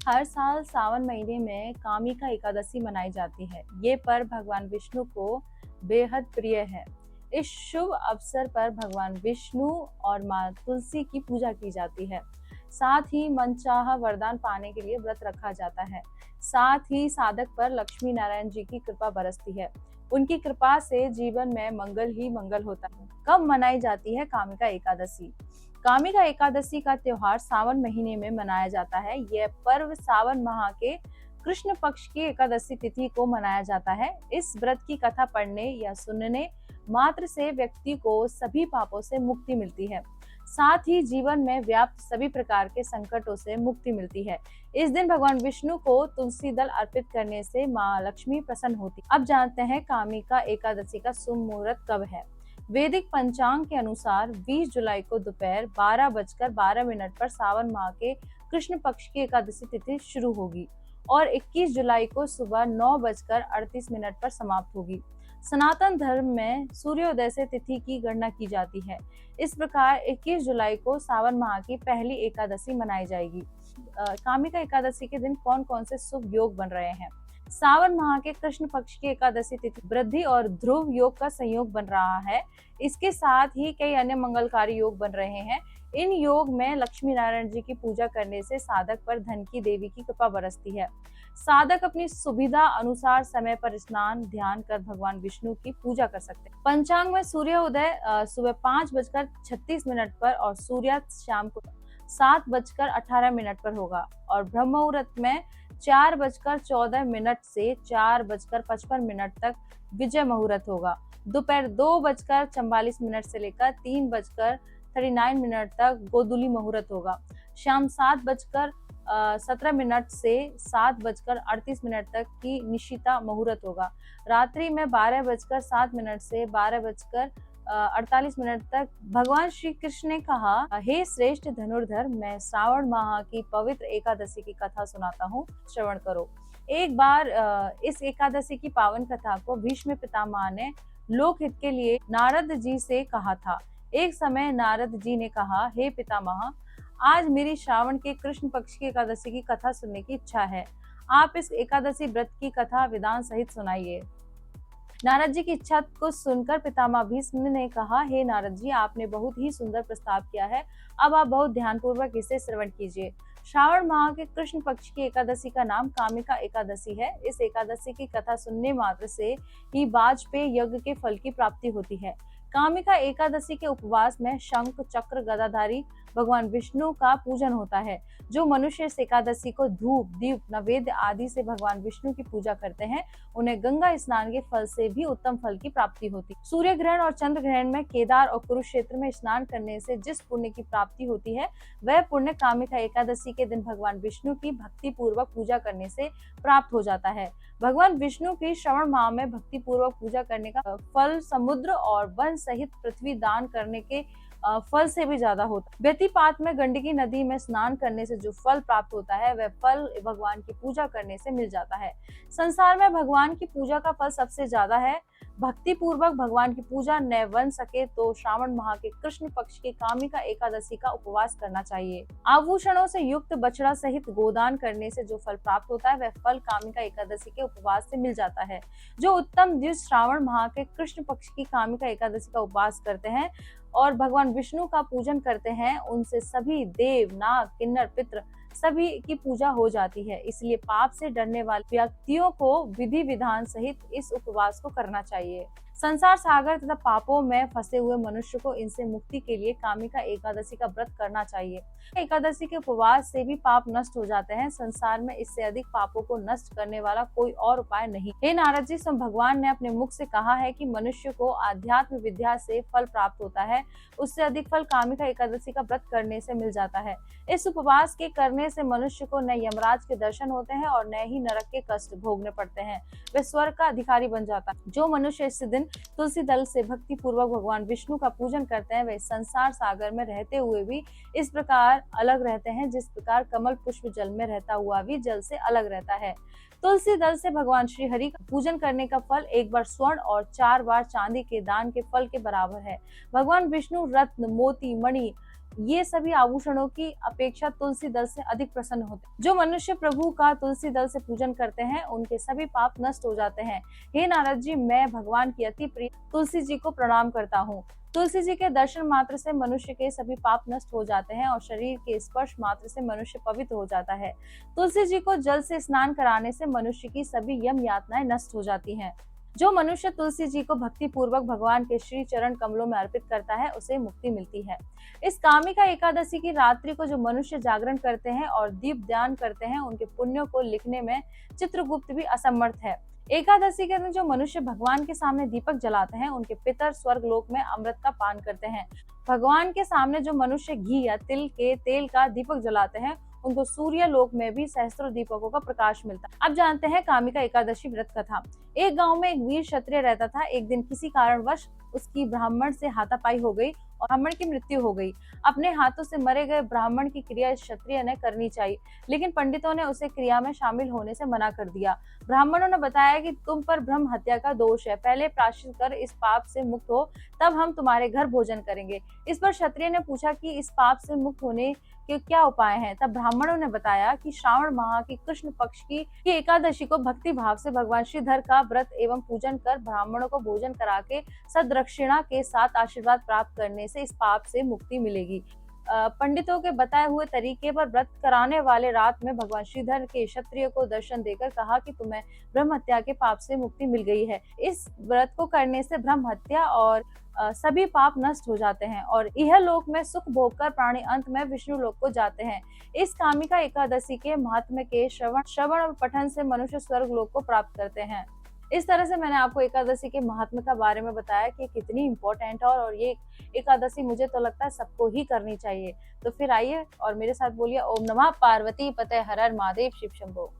हर साल सावन महीने में कामिका एकादशी मनाई जाती है। ये पर्व भगवान विष्णु को बेहद प्रिय है। इस शुभ अवसर पर भगवान विष्णु और माँ तुलसी की पूजा की जाती है। साथ ही मनचाहा वरदान पाने के लिए व्रत रखा जाता है। साथ ही साधक पर लक्ष्मी नारायण जी की कृपा बरसती है। उनकी कृपा से जीवन में मंगल ही मंगल होता है। कब मनाई जाती है कामिका एकादशी? कामिका एकादशी का त्योहार सावन महीने में मनाया जाता है। यह पर्व सावन माह के कृष्ण पक्ष की एकादशी तिथि को मनाया जाता है। इस व्रत की कथा पढ़ने या सुनने मात्र से व्यक्ति को सभी पापों से मुक्ति मिलती है। साथ ही जीवन में व्याप्त सभी प्रकार के संकटों से मुक्ति मिलती है। इस दिन भगवान विष्णु को तुलसी दल अर्पित करने से माँ लक्ष्मी प्रसन्न होती। अब जानते हैं कामिका एकादशी का शुभ मुहूर्त कब है। वैदिक पंचांग के अनुसार 20 जुलाई को दोपहर 12:12 पर सावन माह के कृष्ण पक्ष की एकादशी तिथि शुरू होगी और 21 जुलाई को सुबह 9:38 पर समाप्त होगी। सनातन धर्म में सूर्योदय से तिथि की गणना की जाती है। इस प्रकार 21 जुलाई को सावन माह की पहली एकादशी मनाई जाएगी। कामिका एकादशी के दिन कौन कौन से शुभ योग बन रहे हैं? सावन माह के कृष्ण पक्ष की एकादशी तिथि वृद्धि और ध्रुव योग का संयोग बन रहा है। इसके साथ ही कई अन्य मंगलकारी योग बन रहे हैं। इन योग में लक्ष्मी नारायण जी की पूजा करने से साधक पर धन की देवी की कृपा बरसती है। साधक अपनी सुविधा अनुसार समय पर स्नान ध्यान कर भगवान विष्णु की पूजा कर सकते हैं। पंचांग में सूर्योदय सुबह 5:36 पर और सूर्यास्त शाम को 7:18 पर होगा और ब्रह्म मुहूर्त में 4:14 से 4:55 तक विजय मुहूर्त होगा। दोपहर 2:44 से लेकर 3:39 तक गोधूली मुहूर्त होगा। शाम 7:17 से 7:38 तक की निशिता मुहूर्त होगा। रात्रि में 12:07 से 12:48 तक। भगवान श्री कृष्ण ने कहा, हे श्रेष्ठ धनुर्धर, मैं श्रावण माह की पवित्र एकादशी की कथा सुनाता हूँ, श्रवण करो। एक बार इस एकादशी की पावन कथा को भीष्म पितामह ने लोकहित के लिए नारद जी से कहा था। एक समय नारद जी ने कहा, हे पितामह, आज मेरी श्रावण के कृष्ण पक्ष की एकादशी की कथा सुनने की इच्छा है। आप इस एकादशी व्रत की कथा विधान सहित सुनाइए। नारद जी की इच्छा को सुनकर पितामह भीष्म ने कहा, हे नारद जी, आपने बहुत ही सुंदर प्रस्ताव किया है। अब आप बहुत ध्यानपूर्वक इसे श्रवण कीजिए। श्रावण माह के कृष्ण पक्ष की एकादशी का नाम कामिका एकादशी है। इस एकादशी की कथा सुनने मात्र से ही वाजपेय यज्ञ के फल की प्राप्ति होती है। कामिका एकादशी के उपवास में शंख चक्र गदाधारी भगवान विष्णु का पूजन होता है। जो मनुष्य इस एकादशी को धूप दीप नैवेद्य आदि से भगवान विष्णु की पूजा करते हैं, उन्हें गंगा स्नान के फल से भी उत्तम फल की प्राप्ति होती है। सूर्य ग्रहण और चंद्र ग्रहण में केदार और कुरुक्षेत्र में स्नान करने से जिस पुण्य की प्राप्ति होती है, वह पुण्य कामिका एकादशी के दिन भगवान विष्णु की भक्ति पूर्वक पूजा करने से प्राप्त हो जाता है। भगवान विष्णु की श्रावण माह में भक्ति पूर्वक पूजा करने का फल समुद्र और वन सहित पृथ्वी दान करने के फल से भी ज्यादा होता है। व्यतिपात में गंडकी नदी में स्नान करने से जो फल प्राप्त होता है, वह फल भगवान की पूजा करने से मिल जाता है। संसार में भगवान की पूजा का फल सबसे ज्यादा है। भक्ति पूर्वक भगवान की पूजा न बन सके तो श्रावण माह के कृष्ण पक्ष की कामिका एकादशी का उपवास करना चाहिए। आभूषणों से युक्त बछड़ा सहित गोदान करने से जो फल प्राप्त होता है, वह फल कामिका एकादशी के उपवास से मिल जाता है। जो उत्तम दिवस श्रावण माह के कृष्ण पक्ष की कामिका एकादशी का उपवास करते हैं और भगवान विष्णु का पूजन करते हैं, उनसे सभी देव नाग किन्नर पितृ सभी की पूजा हो जाती है। इसलिए पाप से डरने वाले व्यक्तियों को विधि विधान सहित इस उपवास को करना चाहिए। संसार सागर तथा पापों में फंसे हुए मनुष्य को इनसे मुक्ति के लिए कामिका एकादशी का व्रत करना चाहिए। एकादशी के उपवास से भी पाप नष्ट हो जाते हैं। संसार में इससे अधिक पापों को नष्ट करने वाला कोई और उपाय नहीं। हे नारद जी, स्वयं भगवान ने अपने मुख से कहा है कि मनुष्य को आध्यात्म विद्या से फल प्राप्त होता है, उससे अधिक फल कामिका एकादशी का व्रत करने से मिल जाता है। इस उपवास के करने से मनुष्य को न यमराज के दर्शन होते हैं और न ही नरक के कष्ट भोगने पड़ते हैं। वह स्वर्ग का अधिकारी बन जाता है। जो मनुष्य इस दिन तुलसी दल से भक्ति पूर्वक भगवान विष्णु का पूजन करते हैं, वे संसार सागर में रहते हुए भी इस प्रकार अलग रहते हैं जिस प्रकार कमल पुष्प जल में रहता हुआ भी जल से अलग रहता है। तुलसी दल से भगवान श्री हरि का पूजन करने का फल 1 बार स्वर्ण और 4 बार चांदी के दान के फल के बराबर है। भगवान विष्णु रत्न मोती मणि ये सभी आभूषणों की अपेक्षा तुलसी दल से अधिक प्रसन्न होते हैं। जो मनुष्य प्रभु का तुलसी दल से पूजन करते हैं उनके सभी पाप नष्ट हो जाते हैं। हे नारद जी, मैं भगवान की अति प्रिय तुलसी जी को प्रणाम करता हूँ। तुलसी जी के दर्शन मात्र से मनुष्य के सभी पाप नष्ट हो जाते हैं और शरीर के स्पर्श मात्र से मनुष्य पवित्र हो जाता है। तुलसी जी को जल से स्नान कराने से मनुष्य की सभी यम यातनाएं नष्ट हो जाती हैं। जो मनुष्य तुलसी जी को भक्ति पूर्वक भगवान के श्री चरण कमलों में अर्पित करता है उसे मुक्ति मिलती है। इस कामिका एकादशी की रात्रि को जो मनुष्य जागरण करते हैं और दीप ध्यान करते हैं उनके पुण्यों को लिखने में चित्रगुप्त भी असमर्थ है। एकादशी के दिन जो मनुष्य भगवान के सामने दीपक जलाते हैं उनके पितर स्वर्ग लोक में अमृत का पान करते हैं। भगवान के सामने जो मनुष्य घी या तिल के तेल का दीपक जलाते हैं उनको सूर्य लोक में भी सहस्त्रों दीपकों का प्रकाश मिलता है। अब जानते हैं कामिका एकादशी व्रत कथा। एक गांव में एक वीर क्षत्रिय रहता था। एक दिन किसी कारणवश उसकी ब्राह्मण से हाथापाई हो गई और ब्राह्मण की मृत्यु हो गई। अपने हाथों से मरे गए ब्राह्मण की क्रिया इस क्षत्रिय ने करनी चाहिए, लेकिन पंडितों ने उसे क्रिया में शामिल होने से मना कर दिया। ब्राह्मणों ने बताया कि तुम पर ब्रह्म हत्या का दोष है, पहले प्रायश्चित कर इस पाप से मुक्त हो, तब हम तुम्हारे घर भोजन करेंगे। इस पर क्षत्रिय ने पूछा कि इस पाप से मुक्त होने के क्या उपाय हैं? तब ब्राह्मणों ने बताया कि श्रावण माह की कृष्ण पक्ष की एकादशी को भक्ति भाव से भगवान श्रीधर का व्रत एवं पूजन कर ब्राह्मणों को भोजन करा के सददक्षिणा के साथ आशीर्वाद प्राप्त करने से इस पाप से मुक्ति मिलेगी। पंडितों के बताए हुए तरीके पर व्रत कराने वाले रात में भगवान श्रीधर के क्षत्रिय को दर्शन देकर कहा कि तुम्हें ब्रह्म हत्या के पाप से मुक्ति मिल गई है। इस व्रत को करने से ब्रह्म हत्या और सभी पाप नष्ट हो जाते हैं और यह लोक में सुख भोगकर प्राणी अंत में विष्णु लोक को जाते हैं। इस कामिका एकादशी के महात्म्य के श्रवण और पठन से मनुष्य स्वर्ग लोक को प्राप्त करते हैं। इस तरह से मैंने आपको एकादशी के महात्म्य का बारे में बताया कि कितनी इम्पोर्टेंट है और ये एकादशी मुझे तो लगता है सबको ही करनी चाहिए। तो फिर आइए और मेरे साथ बोलिए ओम नमः पार्वती पते हर हर महादेव शिव शंभो।